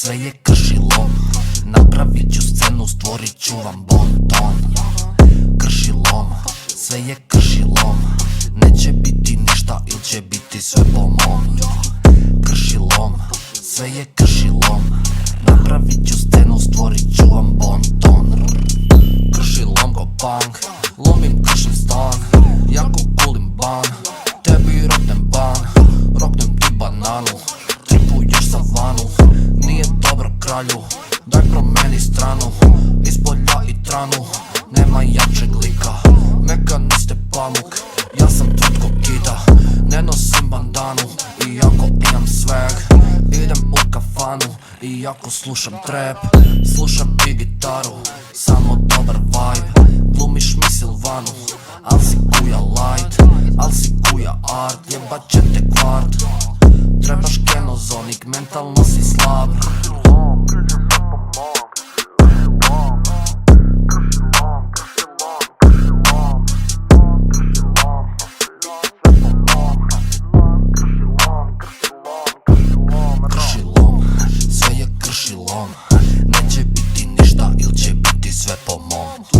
sve je kršilom. Napravit ću scenu, stvorit ću vam bon ton. Kršilom, sve je kršilom. Neće biti ništa ili će biti sve po mom. Kršilom, sve je kršilom. Napravit ću scenu, stvorit ću vam bon ton. Kršilom ko punk, lomim kršim stan. Jako kulim ban, tebi roknem ban. Roknem ti bananu, tripuješ sa vanu. Nije dobro kralju, daj promeni stranu. Ispolja i tranu, nema jačeg lika. Meka niste pamuk, ja sam tvrtko kita. Ne nosim bandanu, iako imam swag. Idem u kafanu, iako slušam trap. Slušam i gitaru, samo dobar vibe. Glumiš mi Silvanu, al si kuja light. Al si kuja art, jebat će te kvart. Trebaš kenozonik, mentalno si slab. Kršilom, sve je kršilom. Neće biti ništa ili će biti sve po mom.